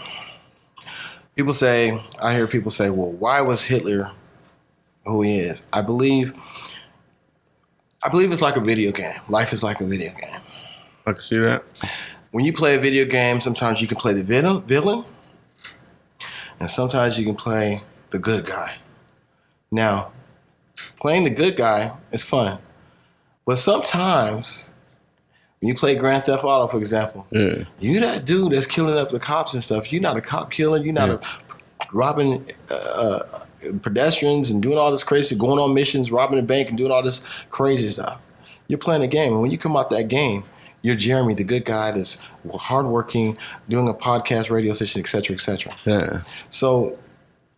I hear people say, well, why was Hitler who he is? I believe it's like a video game. Life is like a video game. I can see that. When you play a video game, sometimes you can play the villain, and sometimes you can play the good guy. Now, playing the good guy is fun, but sometimes when you play Grand Theft Auto, for example, you that dude that's killing up the cops and stuff. You're not a cop killer. You're not robbing pedestrians and doing all this crazy, going on missions, robbing a bank and doing all this crazy stuff. You're playing a game, and when you come out that game, you're Jeremy, the good guy that's hardworking, doing a podcast, radio station, et cetera, et cetera. Yeah. So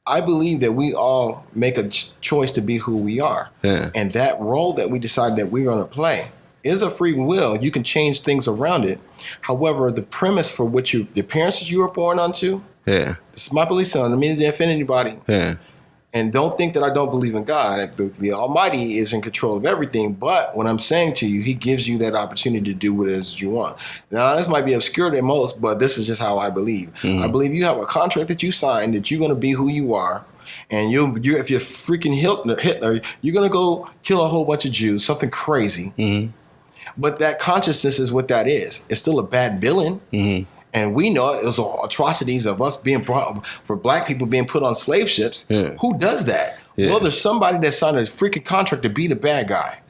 I believe that we all make a choice to be who we are. Yeah. And that role that we decide that we're going to play is a free will. You can change things around it. However, the premise for which the appearances you were born onto, this is my belief system. I don't mean to offend anybody. Yeah. And don't think that I don't believe in God. The Almighty is in control of everything. But what I'm saying to you, He gives you that opportunity to do what it is you want. Now, this might be obscure to most, but this is just how I believe. I believe you have a contract that you signed that you're going to be who you are. And you if you're freaking Hitler, you're going to go kill a whole bunch of Jews, something crazy. But that consciousness is what that is. It's still a bad villain. And we know it was atrocities of us being brought, for black people being put on slave ships. Who does that? Well, there's somebody that signed a freaking contract to be the bad guy.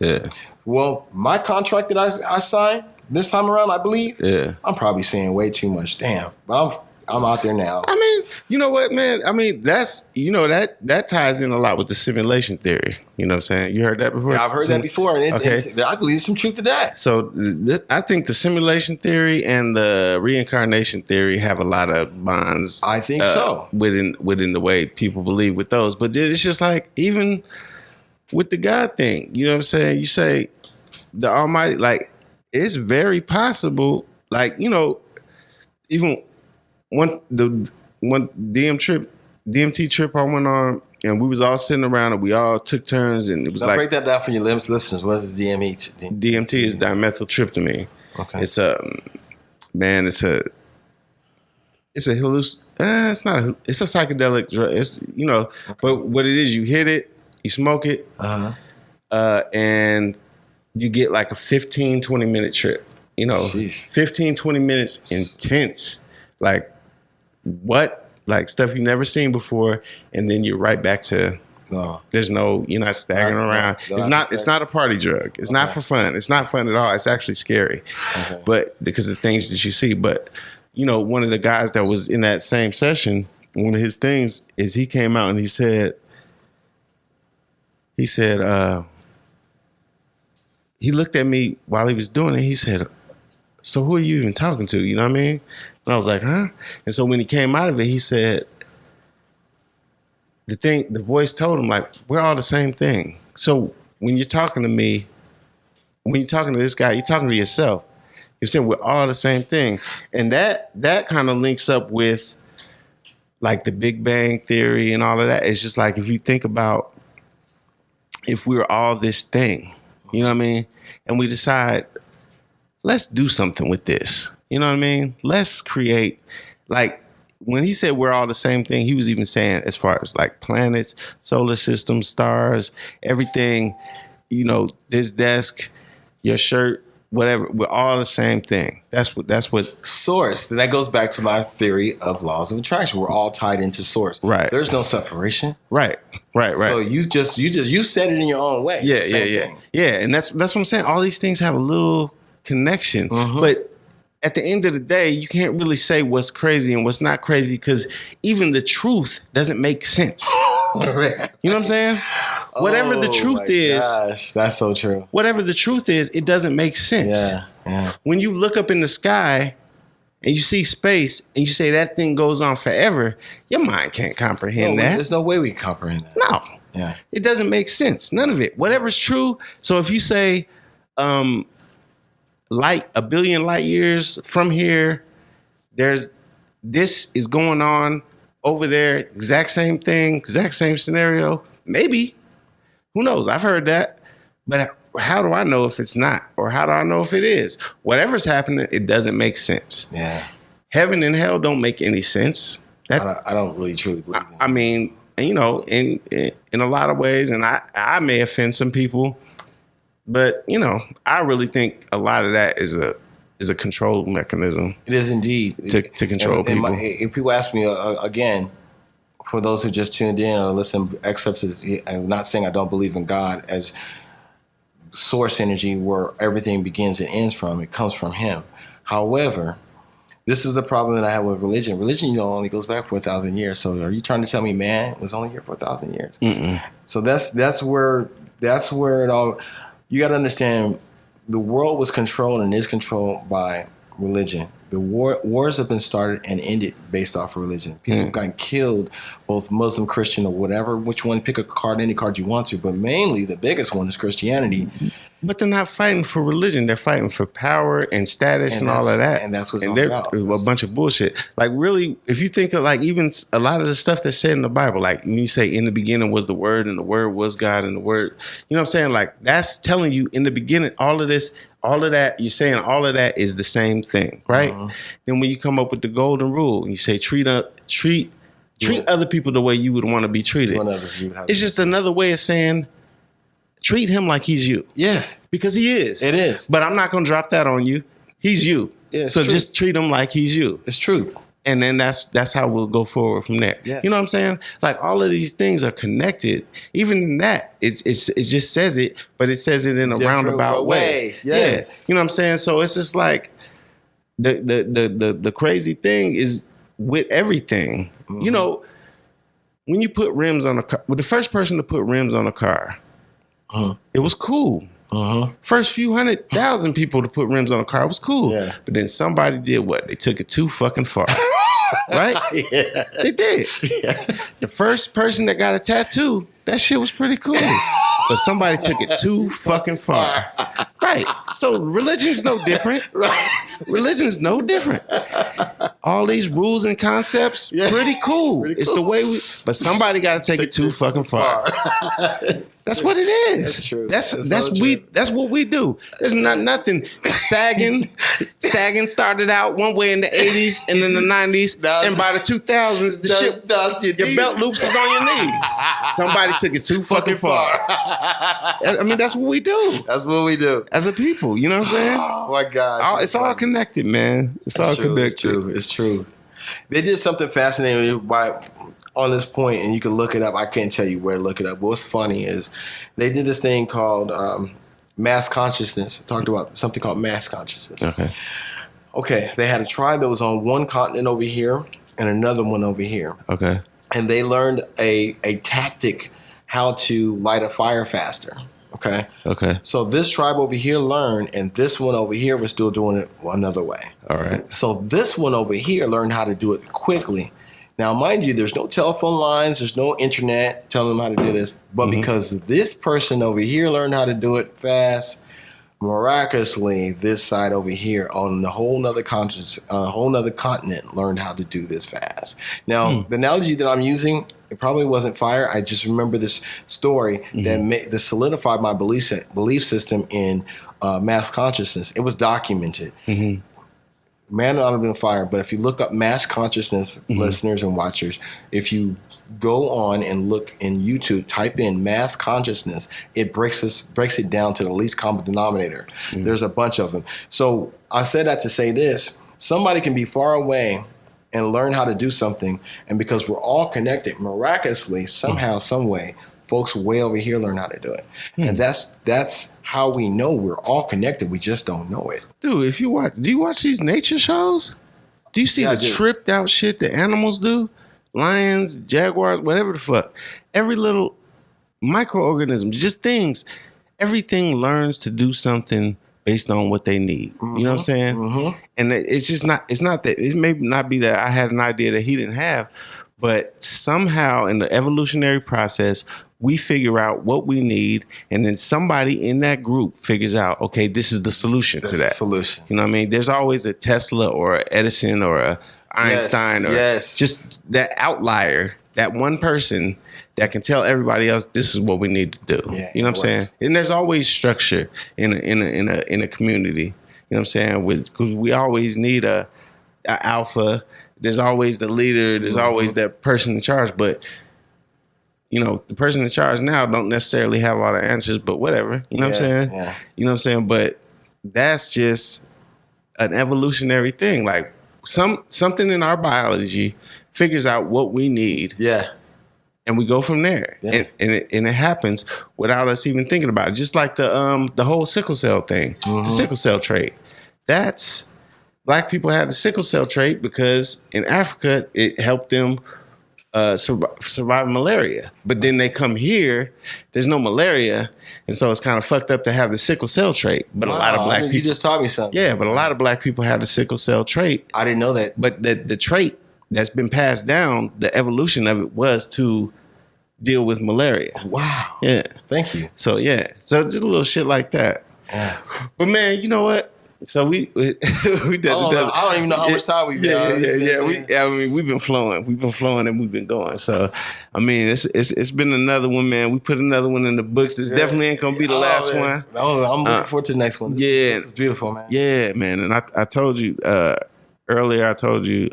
Well, my contract that I signed this time around, I believe, I'm probably saying way too much. Damn. But I'm out there now. I mean, you know what, man? I mean, that's, that ties in a lot with the simulation theory. You know what I'm saying? You heard that before? Yeah, I've heard that before. And I believe there's some truth to that. So I think the simulation theory and the reincarnation theory have a lot of bonds. I think so. Within the way people believe with those. But it's just like, even with the God thing, you know what I'm saying? You say the Almighty, like, it's very possible, like, even one DMT trip I went on, and we was all sitting around and we all took turns, and it was break that down for your listeners. What is DMT? DMT is dimethyltryptamine. Okay. It's a psychedelic drug. It's but what it is, you hit it, you smoke it, and you get like a 15-20 minute trip. 15-20 minutes intense, like stuff you never seen before, and then you're right back to there's no, you're not staggering around. It's not a party drug. It's not for fun. It's not fun at all. It's actually scary. But because of the things that you see. But one of the guys that was in that same session, one of his things is he came out and he said he looked at me while he was doing it. He said, "So who are you even talking to?" You know what I mean? And I was like, "Huh?" And so when he came out of it, he said, the voice told him, like, we're all the same thing. So when you're talking to me, when you're talking to this guy, you're talking to yourself. You're saying we're all the same thing. And that kind of links up with like the Big Bang Theory and all of that. It's just like, if you think about if we're all this thing, you know what I mean? And we decide, let's do something with this. You know what I mean? Let's create, like, when he said we're all the same thing, he was even saying as far as like planets, solar systems, stars, everything, this desk, your shirt, whatever, we're all the same thing. That's what source. That goes back to my theory of laws of attraction. We're all tied into source. Right. There's no separation. Right. So you said it in your own way. Yeah. And that's what I'm saying. All these things have a little connection. But at the end of the day, you can't really say what's crazy and what's not crazy because even the truth doesn't make sense. You know what I'm saying? Whatever the truth is, gosh, that's so true. Whatever the truth is, it doesn't make sense. Yeah. When you look up in the sky and you see space and you say that thing goes on forever, your mind can't comprehend that. There's no way we can comprehend that. No. Yeah. It doesn't make sense. None of it. Whatever's true. So if you say light, 1 billion light years from here, this is going on over there, exact same thing, exact same scenario. Maybe. Who knows? I've heard that. But how do I know if it's not? Or how do I know if it is? Whatever's happening, it doesn't make sense. Yeah. Heaven and hell don't make any sense. I don't really truly believe in it. I mean, you know, in a lot of ways, and I may offend some people, but, you know, I really think a lot of that is a control mechanism. It is indeed. To control people. If people ask me, again, for those who just tuned in or listen, excerpts, I'm not saying I don't believe in God as source energy where everything begins and ends from. It comes from him. However, this is the problem that I have with religion. Religion, only goes back 4,000 years. So are you trying to tell me man was only here for 1,000 years? Mm-mm. So that's where it all. You got to understand, the world was controlled and is controlled by religion. The wars have been started and ended based off of religion. People have gotten killed, both Muslim, Christian, or whatever. Which one? Pick a card, any card you want to. But mainly, the biggest one is Christianity. But they're not fighting for religion. They're fighting for power and status and all of that. And that's what it's all about. A bunch of bullshit. Like, really, if you think of, like, even a lot of the stuff that's said in the Bible, like when you say in the beginning was the Word and the Word was God and the Word, you know what I'm saying? Like, that's telling you in the beginning, all of that, you're saying all of that is the same thing, right? Then when you come up with the golden rule and you say treat other people the way you would want to be treated, it's just another way of saying treat him like he's you. Yeah. Because he is. It is. But I'm not going to drop that on you. He's you. Yeah, so truth. Just treat him like he's you. It's truth. And then that's how we'll go forward from there. Yes. You know what I'm saying? Like, all of these things are connected. Even in that, it just says it, but it says it in a roundabout way. Yes. Yeah. You know what I'm saying? So it's just like the crazy thing is with everything. You know, when you put rims on a car, the first person to put rims on a car, it was cool. First few 100,000 people to put rims on a car was cool. Yeah. But then somebody did what? They took it too fucking far. Right? Yeah. They did. Yeah. The first person that got a tattoo, that shit was pretty cool. But somebody took it too fucking far. Right. So religion's no different. Right. Religion's no different. All these rules and concepts, pretty cool. It's the way but somebody got to take it too fucking far. That's what it is. That's true. That's what we do. There's nothing sagging. Sagging started out one way in the 80s and in the 90s, and by the 2000s, your belt loops is on your knees. Somebody took it too fucking far. I mean, that's what we do. That's what we do as a people. You know what I'm saying? Oh my gosh! It's all connected, man. It's all connected. It's true. They did something fascinating on this point, and you can look it up. I can't tell you where to look it up. But what's funny is they did this thing called mass consciousness. Talked about something called mass consciousness. Okay. They had a tribe that was on one continent over here and another one over here. Okay. And they learned a tactic how to light a fire faster. Okay. So this tribe over here learned, and this one over here was still doing it another way. All right. So this one over here learned how to do it quickly. Now, mind you, there's no telephone lines, there's no internet telling them how to do this. But because this person over here learned how to do it fast, miraculously, this side over here on the whole nother continent learned how to do this fast. Now, the analogy that I'm using, it probably wasn't fire. I just remember this story that solidified my belief system in mass consciousness. It was documented. Man, not have been fire, but if you look up mass consciousness, listeners and watchers, if you go on and look in YouTube, type in mass consciousness, it breaks it down to the least common denominator. There's a bunch of them. So I said that to say this: somebody can be far away and learn how to do something, and because we're all connected, miraculously, somehow, some way, folks way over here learn how to do it. And that's how we know we're all connected. We just don't know it. Dude, do you watch these nature shows? Do you see the tripped out shit that animals do? Lions, jaguars, whatever the fuck. Every little microorganism, just things. Everything learns to do something based on what they need. You know what I'm saying? Mm-hmm. And it's not that, it may not be that I had an idea that he didn't have, but somehow in the evolutionary process, we figure out what we need, and then somebody in that group figures out, okay, this is the solution to that. Solution. You know what I mean? There's always a Tesla or an Edison or a Einstein or just that outlier, that one person that can tell everybody else this is what we need to do. Yeah, you know what I'm saying? And there's always structure in a community. You know what I'm saying? Because we always need a alpha. There's always the leader. There's always that person in charge. But you know, the person in charge now don't necessarily have all the answers, but whatever. You know what I'm saying? Yeah. You know what I'm saying? But that's just an evolutionary thing. Like something in our biology figures out what we need. Yeah. And we go from there. Yeah. And it happens without us even thinking about it. Just like the whole sickle cell thing, the sickle cell trait. That's black people had the sickle cell trait because in Africa it helped them survive malaria. But then they come here, there's no malaria, and so it's kind of fucked up to have the sickle cell trait. But a lot of black people, you just taught me something. Yeah, but a lot of black people have the sickle cell trait. I didn't know that. But the trait that's been passed down, the evolution of it was to deal with malaria. Wow. Yeah. Thank you. So yeah. So just a little shit like that. Yeah. But man, you know what? So we did. I don't even know how much time we've been. Yeah. I mean, we've been flowing. We've been flowing and we've been going. So I mean, it's been another one, man. We put another one in the books. This definitely ain't gonna be the last one. I'm looking forward to the next one. This is beautiful, man. Yeah, man. And I told you earlier. I told you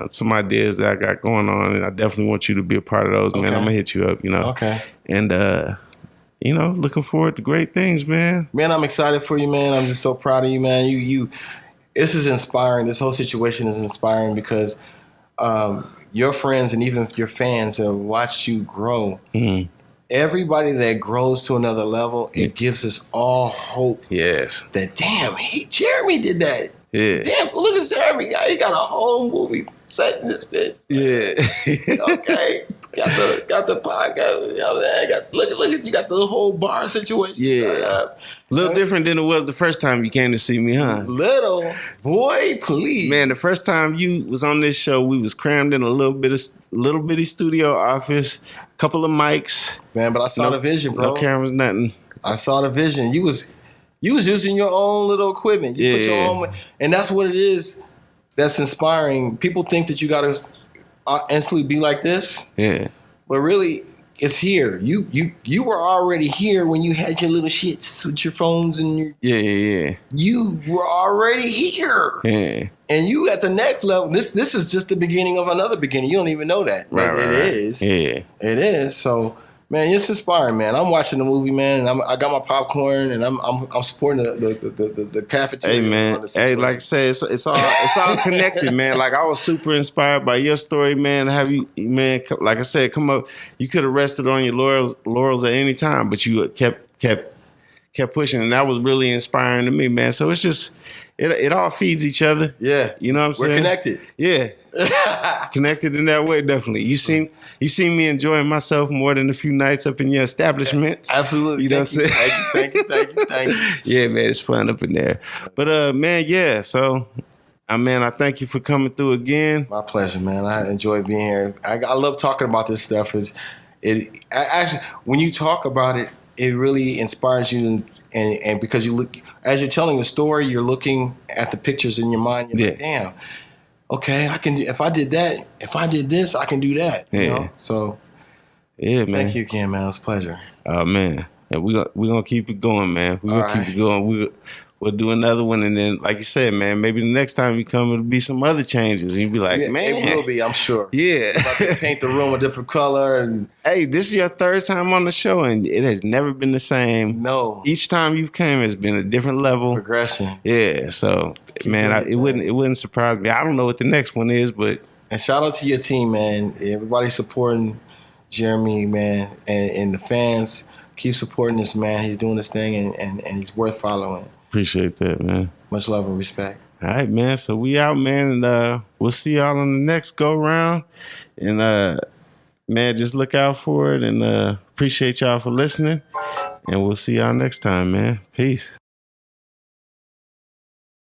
some ideas that I got going on, and I definitely want you to be a part of those, man. I'm gonna hit you up, you know. Okay. And you know, looking forward to great things, man. Man, I'm excited for you, man. I'm just so proud of you, man. You this is inspiring. This whole situation is inspiring because your friends and even your fans have watched you grow. Mm-hmm. Everybody that grows to another level, it gives us all hope. Yes. That damn, Jeremy did that. Yeah. Damn, look at Jeremy. He got a whole movie set in this bitch. Yeah. Okay. Got the podcast. You know what I'm saying? Look at you got the whole bar situation started up. A little different than it was the first time you came to see me, huh? Little boy, please. Man, the first time you was on this show, we was crammed in a little bitty studio office, couple of mics. Man, but I saw the vision, bro. No cameras, nothing. I saw the vision. You was using your own little equipment. You put your own, and that's what it is. That's inspiring. People think that you got to instantly be like this. Yeah. But really, it's here. You were already here when you had your little shits with your phones and your... Yeah. You were already here. Yeah. And you at the next level. This is just the beginning of another beginning. You don't even know that. Right. It is. Yeah. It is. So... Man, it's inspiring, man. I'm watching the movie, man, and I got my popcorn, and I'm supporting the cafeteria. Hey, man. Hey, like I said, it's all connected, man. Like I was super inspired by your story, man. Have you, man? Like I said, come up. You could have rested on your laurels at any time, but you kept pushing, and that was really inspiring to me, man. So it's just it all feeds each other. Yeah, you know what I'm saying. We're connected. Yeah, connected in that way, definitely. You seen me enjoying myself more than a few nights up in your establishment. Absolutely. You know what I'm saying? Thank you. Yeah, man, it's fun up in there. But man, yeah, so I thank you for coming through again. My pleasure, man. I enjoy being here. I love talking about this stuff. Actually, when you talk about it, it really inspires you, and because you look, as you're telling the story, you're looking at the pictures in your mind. You're like, damn. Okay, I can. If I did that, if I did this, I can do that. You know? So, yeah, man. Thank you again, man. It's a pleasure. Oh man, and we gonna keep it going, man. We're gonna keep it going. We'll do another one, and then, like you said, man, maybe the next time you come, it'll be some other changes, and you'll be like, man, it will be, I'm sure. Yeah, about to paint the room a different color. And hey, this is your third time on the show, and it has never been the same. No, each time you've came, it's been a different level, progression. Yeah, so man, it wouldn't surprise me. I don't know what the next one is, but and shout out to your team, man. Everybody supporting Jeremy, man, and the fans. keep supporting this man. He's doing this thing, and he's worth following. Appreciate that, man. Much love and respect. All right, man. So we out, man, and we'll see y'all on the next go round. And man, just look out for it, and appreciate y'all for listening. And we'll see y'all next time, man. Peace.